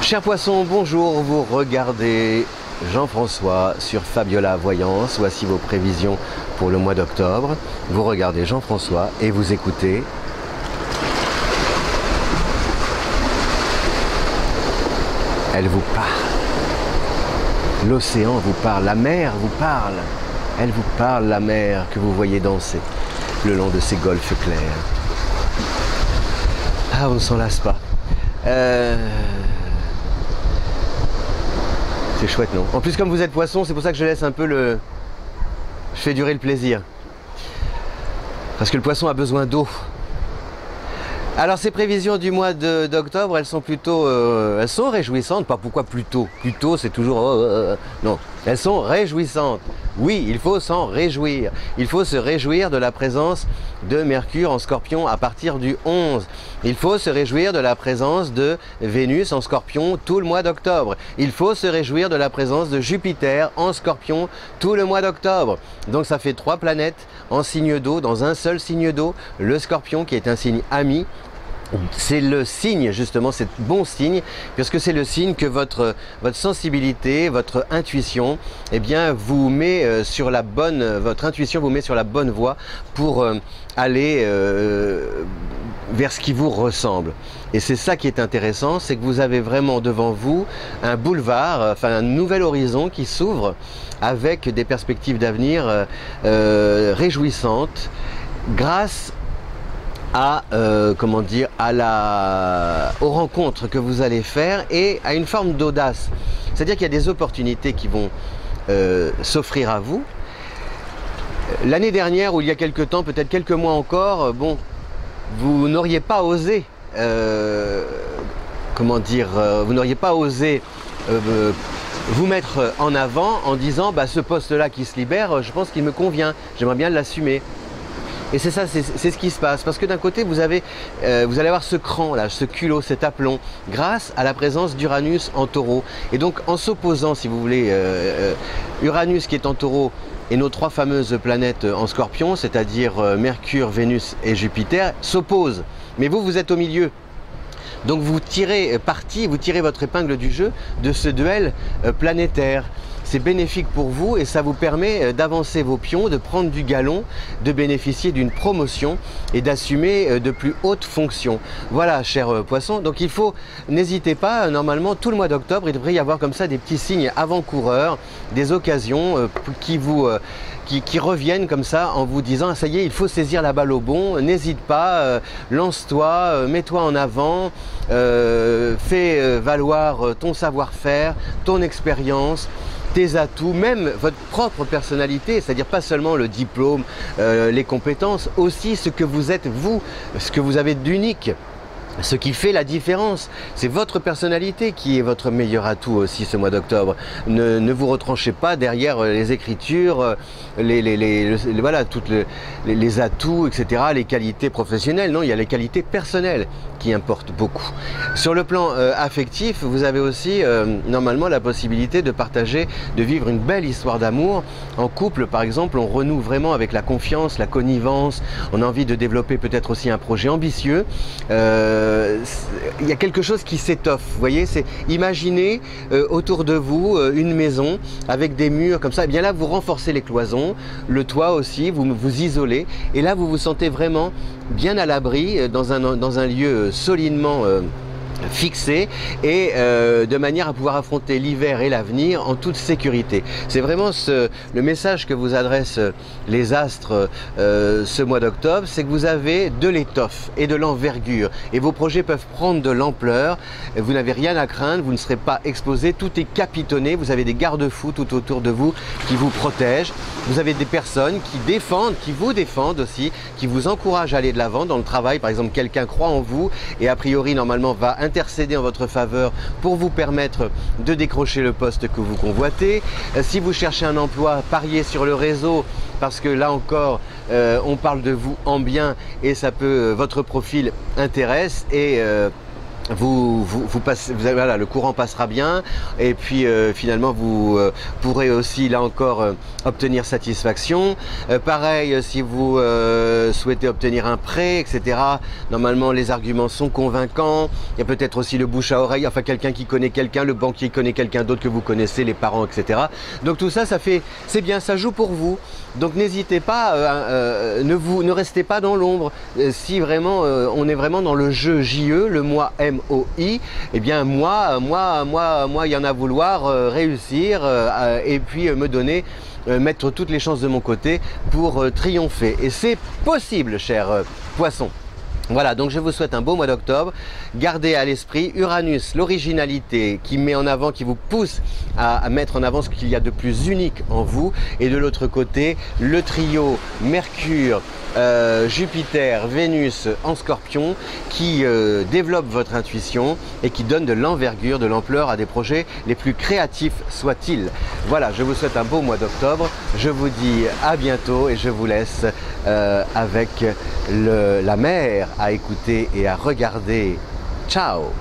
Chers poissons, bonjour, vous regardez Jean-François sur Fabiola Voyance. Voici vos prévisions pour le mois d'octobre. Vous regardez Jean-François et vous écoutez elle vous parle. L'océan vous parle, la mer vous parle. Elle vous parle, la mer que vous voyez danser le long de ces golfes clairs. Ah, on ne s'en lasse pas. C'est chouette, non? En plus, comme vous êtes poisson, c'est pour ça que je laisse un peu le... Je fais durer le plaisir. Parce que le poisson a besoin d'eau. Alors, ces prévisions du mois d'octobre, elles sont plutôt... elles sont réjouissantes. Pas pourquoi plutôt? Plutôt, c'est toujours... non, elles sont réjouissantes. Oui, il faut s'en réjouir. Il faut se réjouir de la présence de Mercure en Scorpion à partir du 11. Il faut se réjouir de la présence de Vénus en Scorpion tout le mois d'octobre. Il faut se réjouir de la présence de Jupiter en Scorpion tout le mois d'octobre. Donc ça fait 3 planètes en signe d'eau, dans un seul signe d'eau, le Scorpion qui est un signe ami. C'est le signe, justement, c'est bon signe, puisque c'est le signe que votre sensibilité, votre intuition, eh bien, vous met sur la bonne, votre intuition vous met sur la bonne voie pour aller vers ce qui vous ressemble. Et c'est ça qui est intéressant, c'est que vous avez vraiment devant vous un boulevard, enfin un nouvel horizon qui s'ouvre avec des perspectives d'avenir réjouissantes grâce à, comment dire, aux rencontres que vous allez faire et à une forme d'audace. C'est-à-dire qu'il y a des opportunités qui vont s'offrir à vous. L'année dernière, ou il y a quelques temps, peut-être quelques mois encore, bon, vous n'auriez pas osé, comment dire, vous n'auriez pas osé vous mettre en avant en disant, bah, ce poste-là qui se libère, je pense qu'il me convient, j'aimerais bien l'assumer. Et c'est ça, c'est ce qui se passe. Parce que d'un côté, vous allez avoir ce cran, là, ce culot, cet aplomb, grâce à la présence d'Uranus en taureau. Et donc, en s'opposant, si vous voulez, Uranus qui est en taureau et nos 3 fameuses planètes en Scorpion, c'est-à-dire Mercure, Vénus et Jupiter, s'opposent. Mais vous, vous êtes au milieu. Donc vous tirez parti, vous tirez votre épingle du jeu de ce duel planétaire. C'est bénéfique pour vous et ça vous permet d'avancer vos pions, de prendre du galon, de bénéficier d'une promotion et d'assumer de plus hautes fonctions. Voilà, chers poissons. Donc il faut, n'hésitez pas, normalement tout le mois d'octobre, il devrait y avoir comme ça des petits signes avant-coureurs, des occasions qui reviennent comme ça en vous disant ah, ça y est, il faut saisir la balle au bon, n'hésite pas, lance-toi, mets-toi en avant, fais valoir ton savoir-faire, ton expérience, tes atouts, même votre propre personnalité, c'est-à-dire pas seulement le diplôme, les compétences, aussi ce que vous êtes vous, ce que vous avez d'unique. Ce qui fait la différence, c'est votre personnalité qui est votre meilleur atout aussi ce mois d'octobre. Ne vous retranchez pas derrière les écritures, voilà, toutes les atouts, etc., les qualités professionnelles. Non, il y a les qualités personnelles qui importent beaucoup. Sur le plan affectif, vous avez aussi normalement la possibilité de partager, de vivre une belle histoire d'amour. En couple, par exemple, on renoue vraiment avec la confiance, la connivence. On a envie de développer peut-être aussi un projet ambitieux. Il y a quelque chose qui s'étoffe, vous voyez, c'est imaginez autour de vous une maison avec des murs comme ça, et bien là vous renforcez les cloisons, le toit aussi, vous vous isolez, et là vous vous sentez vraiment bien à l'abri dans un lieu solidement fixé et de manière à pouvoir affronter l'hiver et l'avenir en toute sécurité. C'est vraiment le message que vous adressent les astres ce mois d'octobre, c'est que vous avez de l'étoffe et de l'envergure et vos projets peuvent prendre de l'ampleur, vous n'avez rien à craindre, vous ne serez pas exposé, tout est capitonné, vous avez des garde-fous tout autour de vous qui vous protègent, vous avez des personnes qui défendent, qui vous défendent aussi, qui vous encouragent à aller de l'avant dans le travail, par exemple quelqu'un croit en vous et a priori normalement va intercéder en votre faveur pour vous permettre de décrocher le poste que vous convoitez. Si vous cherchez un emploi, pariez sur le réseau parce que là encore on parle de vous en bien et ça peut, votre profil intéresse et voilà, le courant passera bien et puis finalement vous pourrez aussi là encore obtenir satisfaction. Pareil si vous souhaitez obtenir un prêt, etc. Normalement les arguments sont convaincants. Il y a peut-être aussi le bouche à oreille, enfin quelqu'un qui connaît quelqu'un, le banquier connaît quelqu'un d'autre que vous connaissez, les parents, etc. Donc tout ça, c'est bien, ça joue pour vous. Donc n'hésitez pas, ne restez pas dans l'ombre. Si vraiment on est vraiment dans le jeu JE, le moi MOI, eh bien moi, il y en a à vouloir réussir et puis me donner, mettre toutes les chances de mon côté pour triompher. Et c'est possible, chers poissons. Voilà, donc je vous souhaite un beau mois d'octobre. Gardez à l'esprit Uranus, l'originalité qui met en avant, qui vous pousse à mettre en avant ce qu'il y a de plus unique en vous. Et de l'autre côté, le trio Mercure, Jupiter, Vénus en Scorpion qui développe votre intuition et qui donne de l'envergure, de l'ampleur à des projets les plus créatifs soient-ils. Voilà, je vous souhaite un beau mois d'octobre. Je vous dis à bientôt et je vous laisse avec la mer à écouter et à regarder. Ciao!